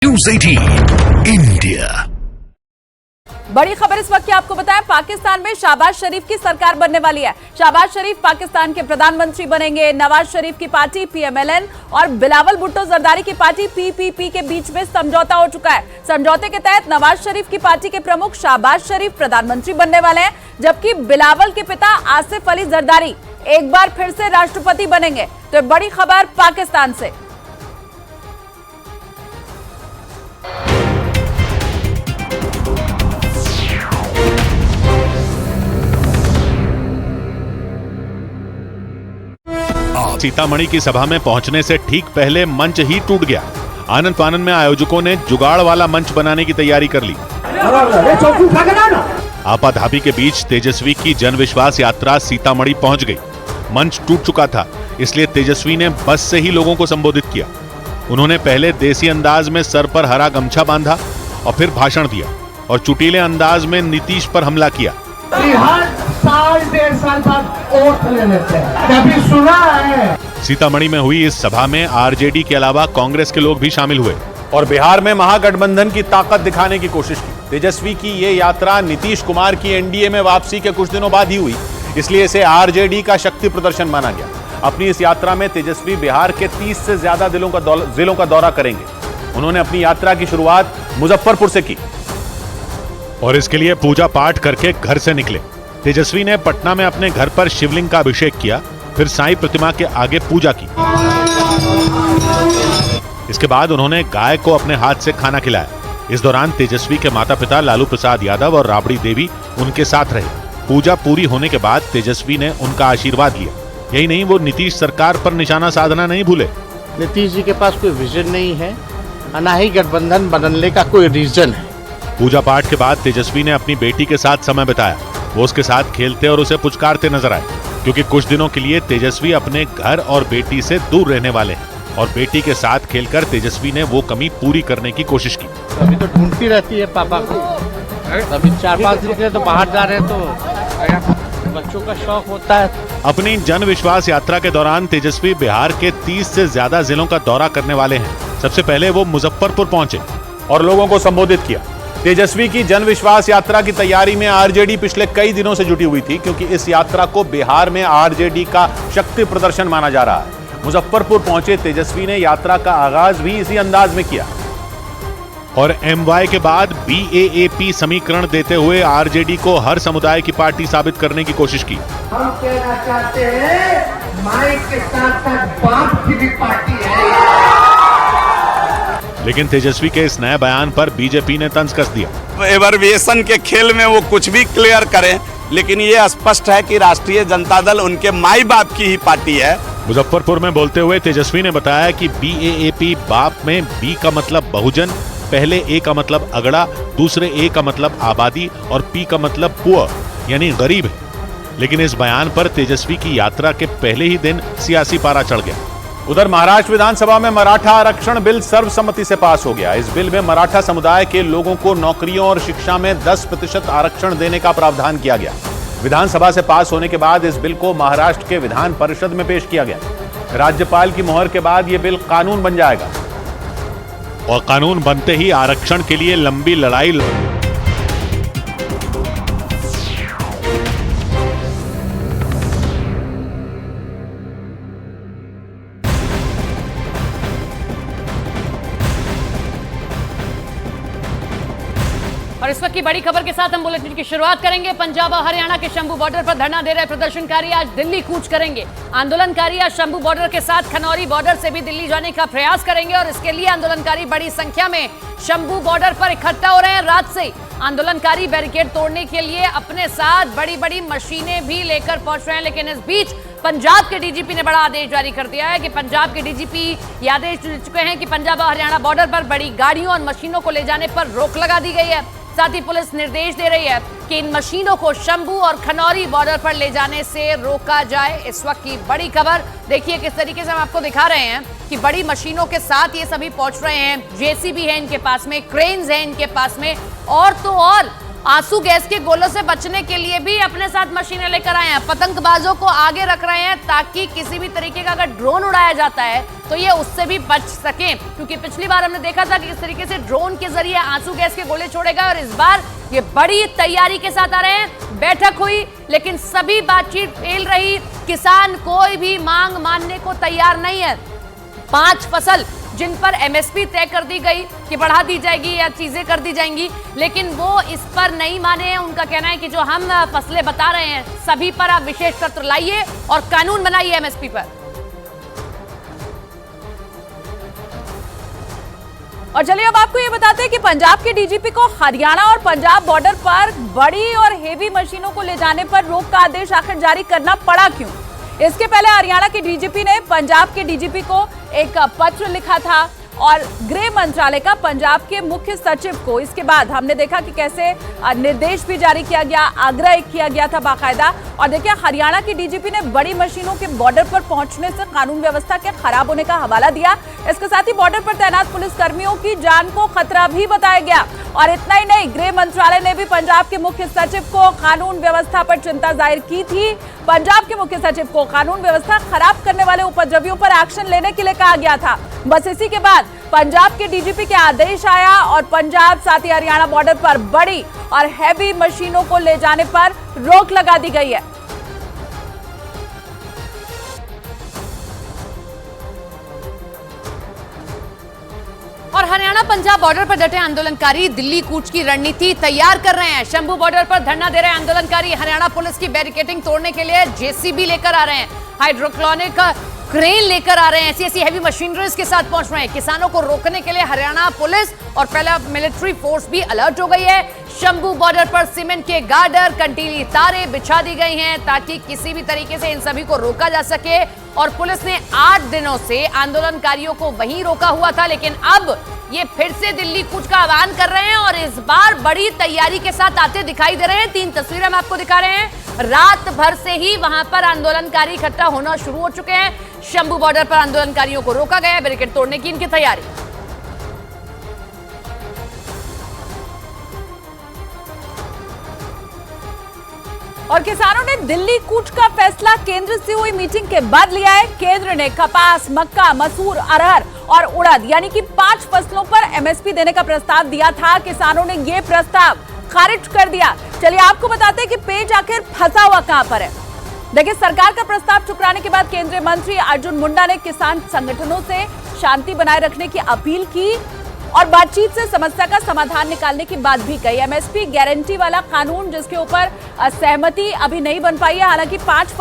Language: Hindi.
News 18 India. बड़ी खबर इस वक्त की आपको बताएं, पाकिस्तान में शहबाज शरीफ की सरकार बनने वाली है। शहबाज शरीफ पाकिस्तान के प्रधानमंत्री बनेंगे। नवाज शरीफ की पार्टी पीएमएलएन और बिलावल भुट्टो जरदारी की पार्टी पीपीपी के बीच में समझौता हो चुका है। समझौते के तहत नवाज शरीफ की पार्टी के प्रमुख शहबाज शरीफ प्रधानमंत्री बनने वाले हैं, जबकि बिलावल के पिता आसिफ अली जरदारी एक बार फिर से राष्ट्रपति बनेंगे। तो बड़ी खबर पाकिस्तान से। सीतामढ़ी की सभा में पहुंचने से ठीक पहले मंच ही टूट गया। आनंद फानन में आयोजकों ने जुगाड़ वाला मंच बनाने की तैयारी कर ली। आपाधापी के बीच तेजस्वी की जन विश्वास यात्रा सीतामढ़ी पहुंच गई। मंच टूट चुका था, इसलिए तेजस्वी ने बस से ही लोगों को संबोधित किया। उन्होंने पहले देसी अंदाज में सर पर हरा गमछा बांधा और फिर भाषण दिया और चुटीले अंदाज में नीतीश पर हमला किया। साल डेढ़ साल बाद वोट लेने से कभी सुना है? सीतामढ़ी में हुई इस सभा में आरजेडी के अलावा कांग्रेस के लोग भी शामिल हुए और बिहार में महागठबंधन की ताकत दिखाने की कोशिश की। तेजस्वी की ये यात्रा नीतीश कुमार की एनडीए में वापसी के कुछ दिनों बाद ही हुई, इसलिए इसे आरजेडी का शक्ति प्रदर्शन माना गया। अपनी इस यात्रा में तेजस्वी बिहार के 30 से ज्यादा जिलों का दौरा करेंगे। उन्होंने अपनी यात्रा की शुरुआत मुजफ्फरपुर से की और इसके लिए पूजा पाठ करके घर से निकले। तेजस्वी ने पटना में अपने घर पर शिवलिंग का अभिषेक किया, फिर साईं प्रतिमा के आगे पूजा की। इसके बाद उन्होंने गाय को अपने हाथ से खाना खिलाया। इस दौरान तेजस्वी के माता पिता लालू प्रसाद यादव और राबड़ी देवी उनके साथ रहे। पूजा पूरी होने के बाद तेजस्वी ने उनका आशीर्वाद लिया। यही नहीं, वो नीतीश सरकार पर निशाना साधना नहीं भूले। नीतीश जी के पास कोई विजन नहीं है, ना ही गठबंधन बनने का कोई रीजन है। पूजा पाठ के बाद तेजस्वी ने अपनी बेटी के साथ समय बिताया। वो उसके साथ खेलते और उसे पुचकारते नजर आए, क्योंकि कुछ दिनों के लिए तेजस्वी अपने घर और बेटी से दूर रहने वाले हैं और बेटी के साथ खेलकर तेजस्वी ने वो कमी पूरी करने की कोशिश की। अभी तो ढूंढती रहती है पापा को। अभी 4-5 दिन के लिए तो बाहर जा रहे हैं, तो बच्चों का शौक होता है। अपनी जन विश्वास यात्रा के दौरान तेजस्वी बिहार के 30 से ज्यादा जिलों का दौरा करने वाले हैं। सबसे पहले वो मुजफ्फरपुर पहुंचे और लोगों को संबोधित किया। तेजस्वी की जन विश्वास यात्रा की तैयारी में आरजेडी पिछले कई दिनों से जुटी हुई थी, क्योंकि इस यात्रा को बिहार में आरजेडी का शक्ति प्रदर्शन माना जा रहा है। मुजफ्फरपुर पहुंचे तेजस्वी ने यात्रा का आगाज भी इसी अंदाज में किया और एमवाय के बाद बीएएपी समीकरण देते हुए आरजेडी को हर समुदाय की पार्टी साबित करने की कोशिश की। हम कहना चाहते हैं, माई के साथ साथ बाप की भी पार्टी है। लेकिन तेजस्वी के इस नए बयान पर बीजेपी ने तंज कस दिया। एवरवेशन के खेल में वो कुछ भी क्लियर करें, लेकिन ये स्पष्ट है कि राष्ट्रीय जनता दल उनके माई बाप की ही पार्टी है। मुजफ्फरपुर में बोलते हुए तेजस्वी ने बताया कि बीएएपी बाप में बी का मतलब बहुजन, पहले ए का मतलब अगड़ा, दूसरे ए का मतलब आबादी और पी का मतलब पुअर यानी गरीब है। लेकिन इस बयान पर तेजस्वी की यात्रा के पहले ही दिन सियासी पारा चढ़ गया। उधर महाराष्ट्र विधानसभा में मराठा आरक्षण बिल सर्वसम्मति से पास हो गया। इस बिल में मराठा समुदाय के लोगों को नौकरियों और शिक्षा में 10% आरक्षण देने का प्रावधान किया गया। विधानसभा से पास होने के बाद इस बिल को महाराष्ट्र के विधान परिषद में पेश किया गया। राज्यपाल की मुहर के बाद यह बिल कानून बन जाएगा और कानून बनते ही आरक्षण के लिए लंबी लड़ाई और इस वक्त की बड़ी खबर के साथ हम बुलेटिन की शुरुआत करेंगे। पंजाब और हरियाणा के शंभू बॉर्डर पर धरना दे रहे प्रदर्शनकारी आज दिल्ली कूच करेंगे। आंदोलनकारी आज शंभू बॉर्डर के साथ खनौरी बॉर्डर से भी दिल्ली जाने का प्रयास करेंगे और इसके लिए आंदोलनकारी बड़ी संख्या में शंभू बॉर्डर पर इकट्ठा हो रहे हैं। रात से आंदोलनकारी बैरिकेड तोड़ने के लिए अपने साथ बड़ी बड़ी मशीनें भी लेकर पहुंच रहे हैं। लेकिन इस बीच पंजाब के डीजीपी ने बड़ा आदेश जारी कर दिया है कि पंजाब के डीजीपी ये आदेश दे चुके हैं कि पंजाब और हरियाणा बॉर्डर पर बड़ी गाड़ियों और मशीनों को ले जाने पर रोक लगा दी गई है। साथ ही पुलिस निर्देश दे रही है कि इन मशीनों को शंभू और खनौरी बॉर्डर पर ले जाने से रोका जाए। इस वक्त की बड़ी खबर देखिए किस तरीके से हम आपको दिखा रहे हैं कि बड़ी मशीनों के साथ ये सभी पहुंच रहे हैं। जेसीबी है इनके पास में, क्रेन्स है इनके पास में और तो और आंसू गैस के गोलों से बचने के लिए भी अपने साथ मशीनें लेकर आए हैं, पतंगबाजों को आगे रख रहे हैं ताकि किसी भी तरीके का अगर ड्रोन उड़ाया जाता है तो ये उससे भी बच सके। क्योंकि पिछली बार हमने देखा था कि किस तरीके से ड्रोन के जरिए आंसू गैस के गोले छोड़े गए और इस बार ये बड़ी तैयारी के साथ आ रहे हैं। बैठक हुई लेकिन सभी बातचीत फेल रही, किसान कोई भी मांग मानने को तैयार नहीं है। 5 फसल जिन पर एमएसपी तय कर दी गई कि बढ़ा दी जाएगी या चीजें कर दी जाएंगी, लेकिन वो इस पर नहीं माने हैं। उनका कहना है कि जो हम फसलें बता रहे हैं सभी पर आप विशेष सत्र लाइए और कानून बनाइए एमएसपी पर। और चलिए अब आपको ये बताते हैं कि पंजाब के डीजीपी को हरियाणा और पंजाब बॉर्डर पर बड़ी और हेवी मशीनों को ले जाने पर रोक का आदेश आखिर जारी करना पड़ा क्यों? इसके पहले हरियाणा के डीजीपी ने पंजाब के डीजीपी को एक पत्र लिखा था और गृह मंत्रालय का पंजाब के मुख्य सचिव को। इसके बाद हमने देखा कि कैसे निर्देश भी जारी किया गया, आग्रह किया गया था बाकायदा। और देखिए हरियाणा की डीजीपी ने बड़ी मशीनों के बॉर्डर पर पहुंचने से कानून व्यवस्था के खराब होने का हवाला दिया। इसके साथ ही बॉर्डर पर तैनात पुलिस कर्मियों की जान को खतरा भी बताया गया। और इतना ही नहीं, गृह मंत्रालय ने भी पंजाब के मुख्य सचिव को कानून व्यवस्था पर चिंता जाहिर की थी। पंजाब के मुख्य सचिव को कानून व्यवस्था खराब करने वाले उपद्रवियों पर एक्शन लेने के लिए कहा गया था। बस इसी के बाद पंजाब के डीजीपी के आदेश आया और पंजाब साथ ही हरियाणा बॉर्डर पर बड़ी और हैवी मशीनों को ले जाने पर रोक लगा दी गई है। और हरियाणा पंजाब बॉर्डर पर डटे आंदोलनकारी दिल्ली कूच की रणनीति तैयार कर रहे हैं। शंभू बॉर्डर पर धरना दे रहे आंदोलनकारी हरियाणा पुलिस की बैरिकेडिंग तोड़ने के लिए जेसीबी लेकर आ रहे हैं, हाइड्रोक्लोनिक क्रेन लेकर आ रहे हैं, ऐसी हैवी मशीनरीज के साथ पहुंच रहे हैं। किसानों को रोकने के लिए हरियाणा पुलिस और पहले मिलिट्री फोर्स भी अलर्ट हो गई है। शंभू बॉर्डर पर सीमेंट के गार्डर, कंटीली तारें बिछा दी गई हैं ताकि किसी भी तरीके से इन सभी को रोका जा सके। और पुलिस ने 8 दिनों से आंदोलनकारियों को वहीं रोका हुआ था, लेकिन अब ये फिर से दिल्ली कूच का आह्वान कर रहे हैं और इस बार बड़ी तैयारी के साथ आते दिखाई दे रहे हैं। 3 तस्वीरें हम आपको दिखा रहे हैं। रात भर से ही वहां पर आंदोलनकारी इकट्ठा होना शुरू हो चुके हैं। शंभू बॉर्डर पर आंदोलनकारियों को रोका गया, बैरिकेड तोड़ने की इनकी तैयारी। और किसानों ने दिल्ली कूच का फैसला केंद्र से हुई मीटिंग के बाद लिया है। केंद्र ने कपास, मक्का, मसूर, अरहर और उड़द यानी कि 5 फसलों पर एमएसपी देने का प्रस्ताव दिया था। किसानों ने यह प्रस्ताव खारिज कर दिया। चलिए आपको बताते हैं कि पेच आखिर फंसा हुआ कहां पर है। देखिए सरकार का प्रस्ताव ठुकराने के बाद केंद्रीय मंत्री अर्जुन मुंडा ने किसान संगठनों से शांति बनाए रखने की अपील की और बातचीत से समस्या का समाधान निकालने की बात भी कही। एमएसपी गारंटी वाला कानून जिसके ऊपर सहमति अभी नहीं बन पाई है। हालांकि 5